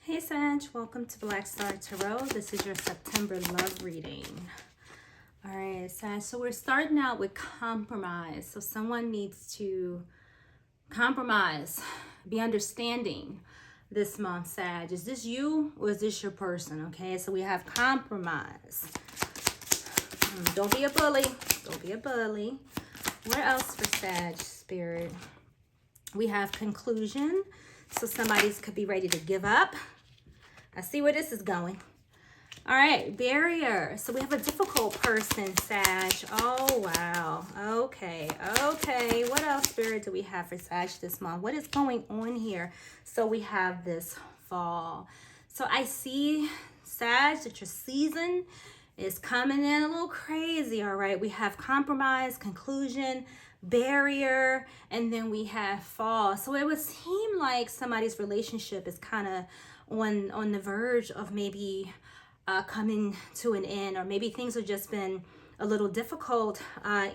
Hey Sag, welcome to Black Star Tarot. This is your September love reading. All right, Sag, so we're starting out with compromise. So someone needs to compromise, be understanding this month, Sag. Is this you or is this your person? Okay, so we have compromise. Don't be a bully. Don't be a bully. What else for Sag, Spirit? We have conclusion. So somebody's could be ready to give up. I see where this is going. All right, barrier. So we have a difficult person, Sag. Oh, wow. Okay. What else, Spirit, do we have for Sag this month? What is going on here? So we have this fall. So I see, Sag, that your season is coming in a little crazy, all right? We have compromise, conclusion, barrier, and then we have fall. So it would seem like somebody's relationship is kind of on the verge of maybe coming to an end, or maybe things have just been a little difficult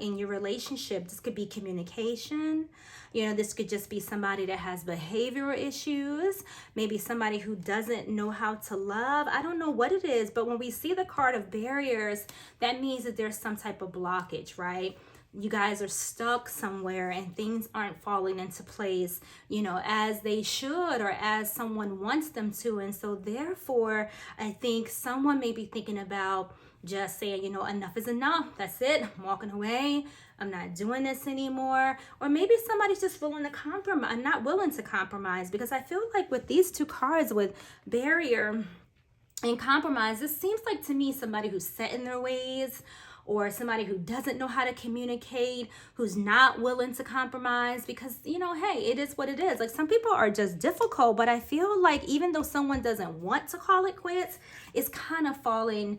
in your relationship. This could be communication. This could just be somebody that has behavioral issues, maybe somebody who doesn't know how to love. I don't know what it is, but when we see the card of barriers, that means that there's some type of blockage, right? You guys are stuck somewhere and things aren't falling into place, as they should or as someone wants them to. And so therefore, I think someone may be thinking about just saying, enough is enough. That's it. I'm walking away. I'm not doing this anymore. Or maybe somebody's just willing to compromise. I'm not willing to compromise, because I feel like with these two cards, with barrier and compromise, this seems like to me somebody who's set in their ways, or somebody who doesn't know how to communicate, who's not willing to compromise, because, hey, it is what it is. Like, some people are just difficult, but I feel like even though someone doesn't want to call it quits, it's kind of falling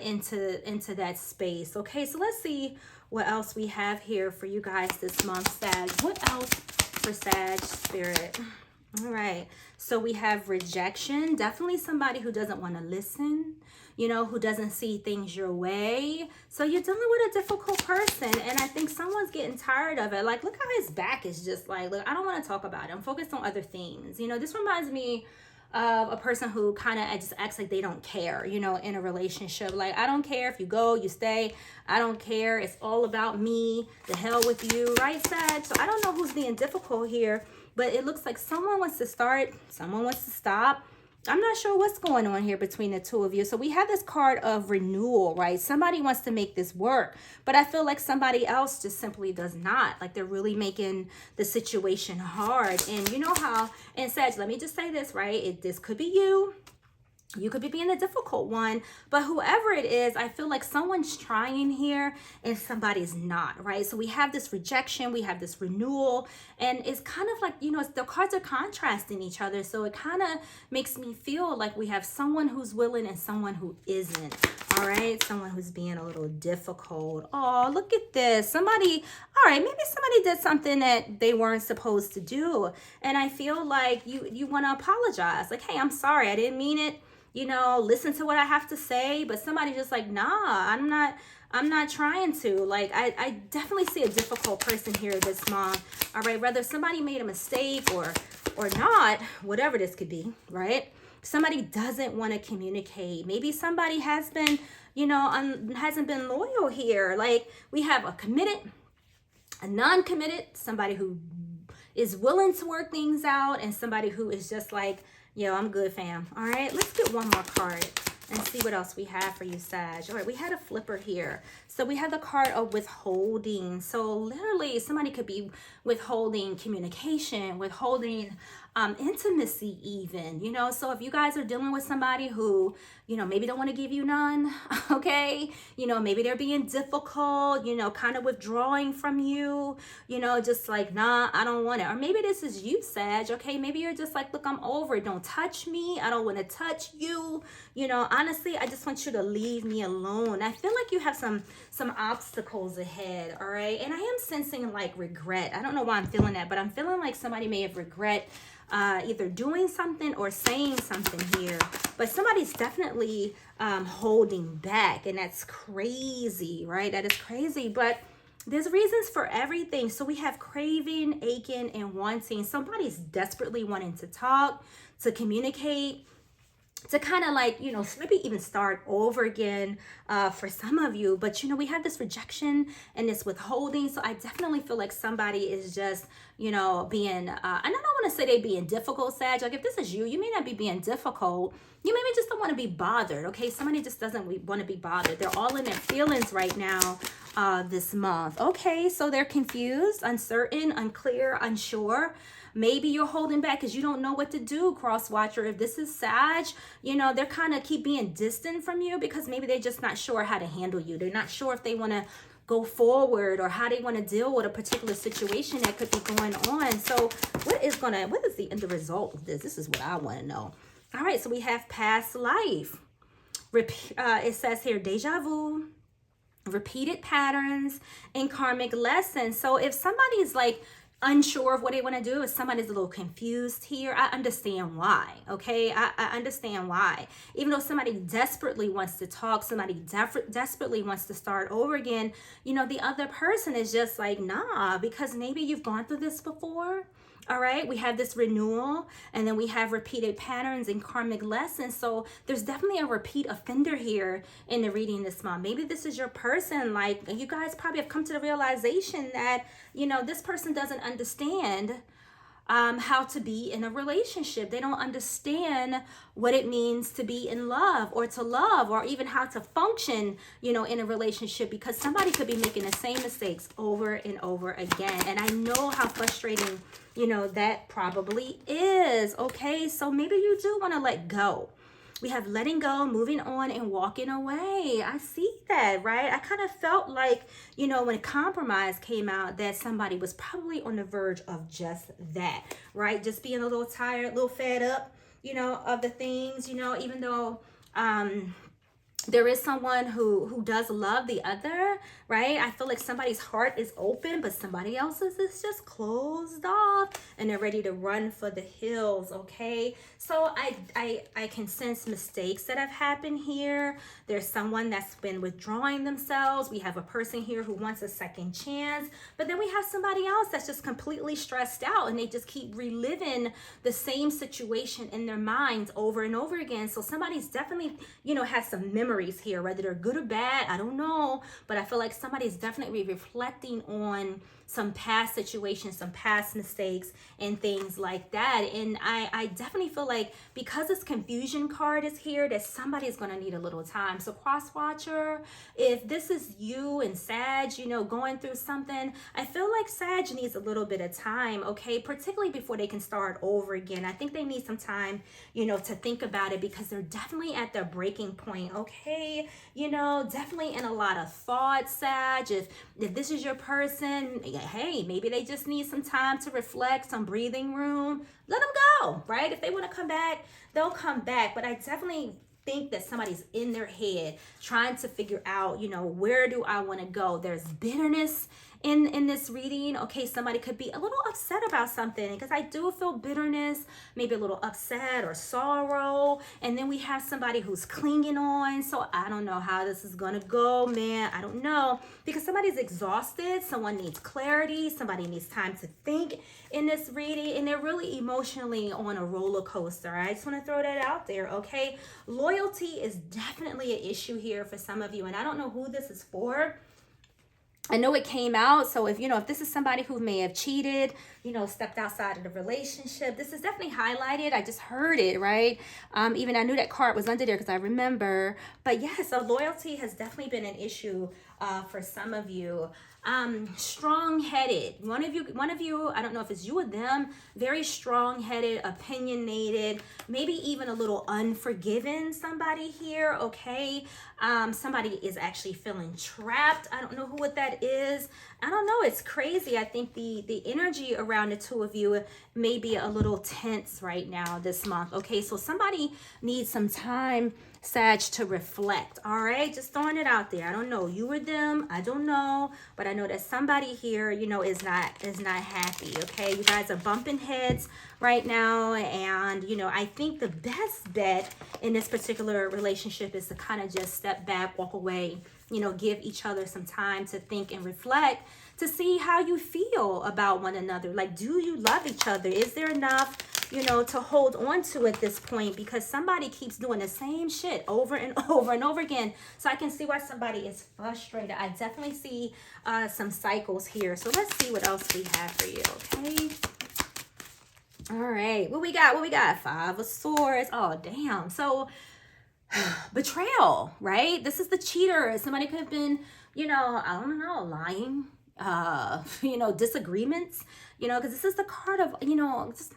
into that space. Okay, so let's see what else we have here for you guys this month, Sag. What else for Sag, Spirit? All right, so we have rejection. Definitely somebody who doesn't want to listen, who doesn't see things your way. So you're dealing with a difficult person, and I think someone's getting tired of it. Like, look how his back is just like, look, I don't want to talk about it. I'm focused on other things. This reminds me of a person who kind of just acts like they don't care, in a relationship. Like, I don't care if you go, you stay. I don't care. It's all about me. The hell with you, right, Sag? So I don't know who's being difficult here, but it looks like someone wants to start, someone wants to stop. I'm not sure what's going on here between the two of you. So we have this card of renewal, right? Somebody wants to make this work, but I feel like somebody else just simply does not. Like, they're really making the situation hard. And you know how, and Sag, let me just say this, right? This could be you. You could be being a difficult one, but whoever it is, I feel like someone's trying here and somebody's not, right? So we have this rejection, we have this renewal, and it's kind of like, the cards are contrasting each other. So it kind of makes me feel like we have someone who's willing and someone who isn't, all right? Someone who's being a little difficult. Oh, look at this. Somebody, all right, maybe somebody did something that they weren't supposed to do. And I feel like you want to apologize. Like, hey, I'm sorry, I didn't mean it. Listen to what I have to say, but somebody just like, nah, I'm not trying to. Like, I definitely see a difficult person here this month. All right, whether somebody made a mistake or not, whatever this could be, right? Somebody doesn't want to communicate. Maybe somebody has been, hasn't been loyal here. Like, we have a committed, a non-committed, somebody who is willing to work things out, and somebody who is just like, yo, I'm good, fam. All right, let's get one more card and see what else we have for you, Sag. All right, we had a flipper here. So we have the card of withholding. So literally somebody could be withholding communication, withholding intimacy even, So if you guys are dealing with somebody who, maybe don't want to give you none, okay? Maybe they're being difficult, kind of withdrawing from you, just like, nah, I don't want it. Or maybe this is you, Sag, okay? Maybe you're just like, look, I'm over it. Don't touch me. I don't want to touch you. Honestly, I just want you to leave me alone. I feel like you have some obstacles ahead, all right? And I am sensing like regret. I don't know why I'm feeling that, but I'm feeling like somebody may have regret either doing something or saying something here, but somebody's definitely holding back, and that's crazy, right? That is crazy, but there's reasons for everything. So we have craving, aching, and wanting. Somebody's desperately wanting to talk, to communicate, to kind of like, you know, maybe even start over again for some of you. But, you know, we have this rejection and this withholding. So I definitely feel like somebody is just, you know, being, and I don't want to say they being difficult, Sag. Like if this is you, you may not be being difficult. You maybe just don't want to be bothered, okay? Somebody just doesn't want to be bothered. They're all in their feelings right now this month. Okay, so they're confused, uncertain, unclear, unsure. Maybe you're holding back because you don't know what to do, cross watcher. If this is Sag, you know, they're kind of keep being distant from you because maybe they're just not sure how to handle you. They're not sure if they want to go forward or how they want to deal with a particular situation that could be going on. So what is the end result of this? This is what I want to know. All right, so we have past life. It says here, deja vu, repeated patterns, and karmic lessons. So if somebody's like unsure of what they want to do, if somebody's a little confused here, I understand why. Okay, I understand why. Even though somebody desperately wants to talk, somebody desperately wants to start over again, you know, the other person is just like, nah, because maybe you've gone through this before. All right, we have this renewal, and then we have repeated patterns and karmic lessons. So there's definitely a repeat offender here in the reading this month. Maybe this is your person. Like, you guys probably have come to the realization that, you know, this person doesn't understand how to be in a relationship. They don't understand what it means to be in love or to love, or even how to function, you know, in a relationship, because somebody could be making the same mistakes over and over again. And I know how frustrating, you know, that probably is. Okay, so maybe you do want to let go. We have letting go, moving on, and walking away. I see that, right? I kind of felt like, you know, when compromise came out, that somebody was probably on the verge of just that, right? Just being a little tired, a little fed up, you know, of the things, you know, even though there is someone who does love the other, right? I feel like somebody's heart is open, but somebody else's is just closed off, and they're ready to run for the hills. Okay, so I can sense mistakes that have happened here. There's someone that's been withdrawing themselves. We have a person here who wants a second chance, but then we have somebody else that's just completely stressed out, and they just keep reliving the same situation in their minds over and over again. So somebody's definitely, you know, has some memories here, whether they're good or bad, I don't know, but I feel like somebody's definitely reflecting on some past situations, some past mistakes, and things like that. And I definitely feel like because this confusion card is here, that somebody's going to need a little time. So cross watcher, if this is you and Sag, you know, going through something, I feel like Sag needs a little bit of time, okay, particularly before they can start over again. I think they need some time, you know, to think about it, because they're definitely at their breaking point. Okay, you know, definitely in a lot of thought, Sag. If this is your person, hey, maybe they just need some time to reflect, some breathing room. Let them go, right? If they want to come back, they'll come back. But I definitely think that somebody's in their head trying to figure out, you know, where do I want to go? There's bitterness in this reading. Okay, somebody could be a little upset about something, because I do feel bitterness, maybe a little upset or sorrow. And then we have somebody who's clinging on. So I don't know how this is gonna go, man. I don't know, because somebody's exhausted, someone needs clarity, somebody needs time to think in this reading, and they're really emotionally on a roller coaster. I just want to throw that out there. Okay, loyalty is definitely an issue here for some of you, and I don't know who this is for. I know it came out, so if, you know, if this is somebody who may have cheated, you know, stepped outside of the relationship, this is definitely highlighted. I just heard it, right? Even I knew that card was under there because I remember. But yeah, so loyalty has definitely been an issue for some of you. Strong-headed. One of you, I don't know if it's you or them, very strong-headed, opinionated, maybe even a little unforgiving, somebody here, okay? Somebody is actually feeling trapped. I don't know what that is. I don't know. It's crazy. I think the energy around the two of you may be a little tense right now this month. Okay, so somebody needs some time, Sag, to reflect. All right, just throwing it out there. I don't know, you or them, I don't know, but I know that somebody here, you know, is not happy. Okay, you guys are bumping heads right now, and you know, I think the best bet in this particular relationship is to kind of just step back, walk away, you know, give each other some time to think and reflect, to see how you feel about one another. Like, do you love each other? Is there enough, to hold on to at this point, because somebody keeps doing the same shit over and over and over again. So I can see why somebody is frustrated. I definitely see some cycles here. So let's see what else we have for you, okay? All right, what we got? Five of Swords. Oh, damn. So betrayal, right? This is the cheater. Somebody could have been, I don't know, lying, disagreements, because this is the card of, just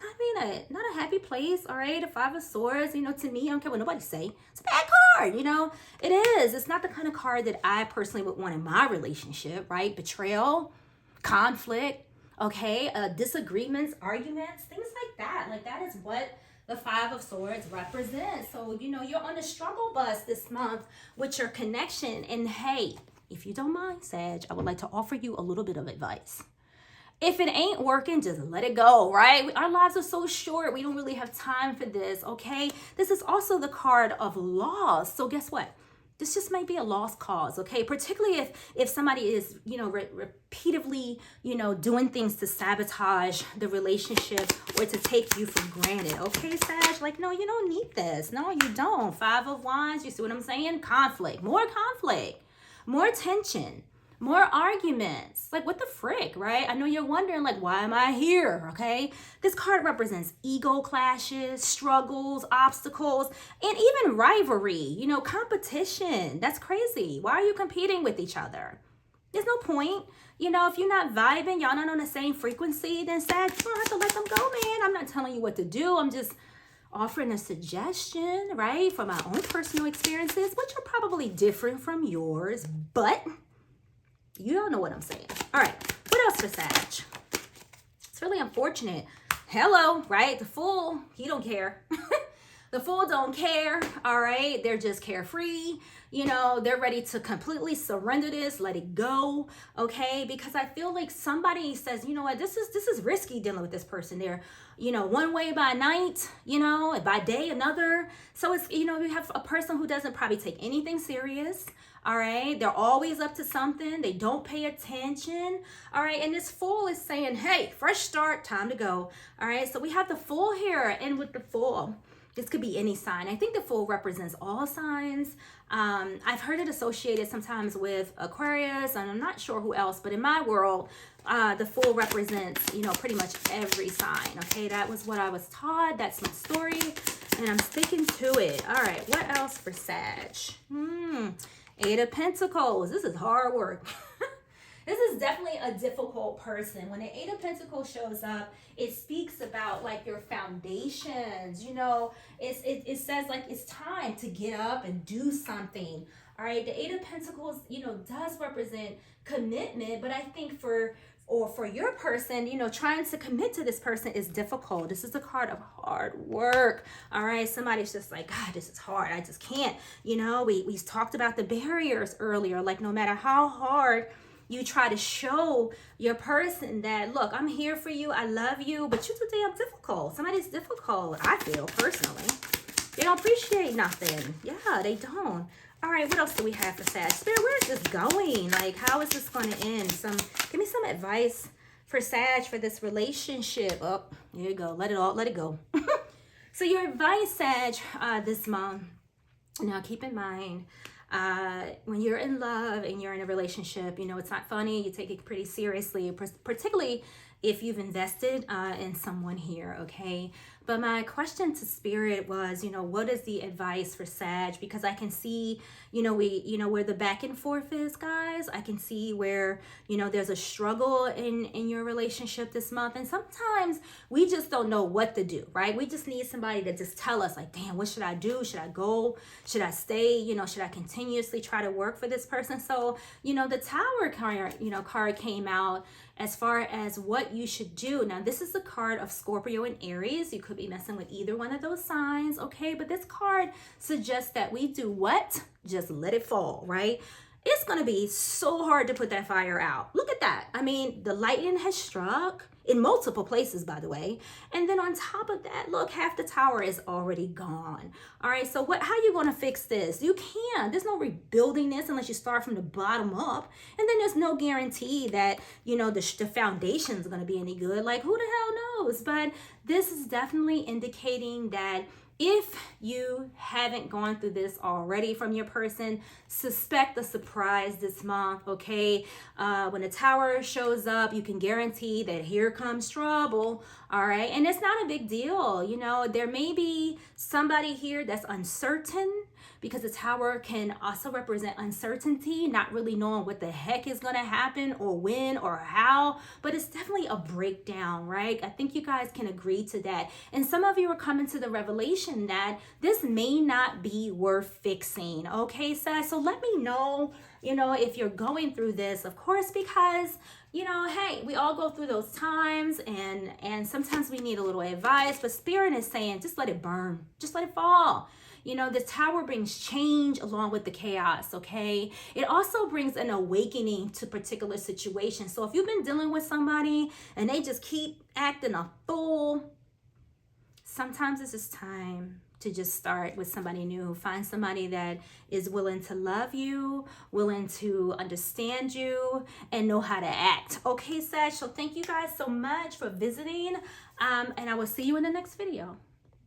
not a happy place. All right. The Five of Swords, to me, I don't care what nobody say. It's a bad card. It is. It's not the kind of card that I personally would want in my relationship, right? Betrayal, conflict, okay. Disagreements, arguments, things like that. Like, that is what the Five of Swords represents. So, you're on the struggle bus this month with your connection. And hey, if you don't mind, Sag, I would like to offer you a little bit of advice. If it ain't working, just let it go, right? Our lives are so short. We don't really have time for this, okay? This is also the card of loss. So guess what? This just might be a lost cause, okay? Particularly if somebody is, repeatedly, doing things to sabotage the relationship or to take you for granted, okay, Sag? Like, no, you don't need this. No, you don't. Five of Wands, you see what I'm saying? Conflict, more tension, more arguments. Like, what the frick, right? I know you're wondering, like, why am I here, okay? This card represents ego clashes, struggles, obstacles, and even rivalry, competition. That's crazy. Why are you competing with each other? There's no point. If you're not vibing, y'all not on the same frequency, then Sag, you don't have to let them go, man. I'm not telling you what to do. I'm just offering a suggestion, right, from my own personal experiences, which are probably different from yours, but you don't know what I'm saying. All right, what else for Sag? It's really unfortunate. Hello, right? The Fool, he don't care. The Fool don't care, all right? They're just carefree. They're ready to completely surrender this, let it go, okay? Because I feel like somebody says, you know what, this is risky dealing with this person. They're, one way by night, and by day another. So it's, we have a person who doesn't probably take anything serious, all right? They're always up to something. They don't pay attention, all right? And this Fool is saying, hey, fresh start, time to go, all right? So we have the Fool here, and with the Fool, this could be any sign. I think the Fool represents all signs. I've heard it associated sometimes with Aquarius, and I'm not sure who else, but in my world, the Fool represents, pretty much every sign. Okay, that was what I was taught. That's my story, and I'm sticking to it. All right, what else for Sag? Eight of Pentacles. This is hard work. This is definitely a difficult person. When the Eight of Pentacles shows up, it speaks about like your foundations, it says like it's time to get up and do something. All right, the Eight of Pentacles, does represent commitment, but I think for your person, trying to commit to this person is difficult. This is a card of hard work. All right, somebody's just like, God, this is hard. I just can't. We talked about the barriers earlier. Like, no matter how hard you try to show your person that, look, I'm here for you, I love you, but you're too damn difficult. Somebody's difficult, I feel, personally. They don't appreciate nothing. Yeah, they don't. All right, what else do we have for Sag? Spirit, where is this going? Like, how is this going to end? Give me some advice for Sag for this relationship. Oh, here you go. Let it go. So your advice, Sag, this month, now keep in mind, when you're in love and you're in a relationship, it's not funny. You take it pretty seriously, particularly if you've invested in someone here, okay? But my question to Spirit was, what is the advice for Sag? Because I can see, where the back and forth is, guys. I can see where, there's a struggle in your relationship this month. And sometimes we just don't know what to do, right? We just need somebody to just tell us, like, damn, what should I do? Should I go? Should I stay? Should I continuously try to work for this person? So, the Tower card came out as far as what you should do. Now, this is the card of Scorpio and Aries. You could be messing with either one of those signs, okay? But this card suggests that we do what? Just let it fall, right? It's going to be so hard to put that fire out. Look at that. I mean, the lightning has struck. in multiple places, by the way. And then on top of that, look, half the tower is already gone. All right, so how you going to fix this? You can't. There's no rebuilding this unless you start from the bottom up. And then there's no guarantee that, you know, the foundation is going to be any good. Like, who the hell knows? But this is definitely indicating that if you haven't gone through this already from your person, suspect a surprise this month, okay? When the tower shows up, you can guarantee that here comes trouble, all right? And it's not a big deal, you know? There may be somebody here that's uncertain, because the tower can also represent uncertainty, not really knowing what the heck is gonna happen or when or how, but it's definitely a breakdown, right? I think you guys can agree to that. And some of you are coming to the revelation that this may not be worth fixing, okay, Sag? So let me know, you know, if you're going through this, of course, because, you know, hey, we all go through those times, and sometimes we need a little advice, but Spirit is saying, just let it burn, just let it fall. You know, the tower brings change along with the chaos, okay? It also brings an awakening to particular situations. So if you've been dealing with somebody and they just keep acting a fool, sometimes it's just time to just start with somebody new. Find somebody that is willing to love you, willing to understand you, and know how to act. Okay, Sag? So thank you guys so much for visiting, and I will see you in the next video.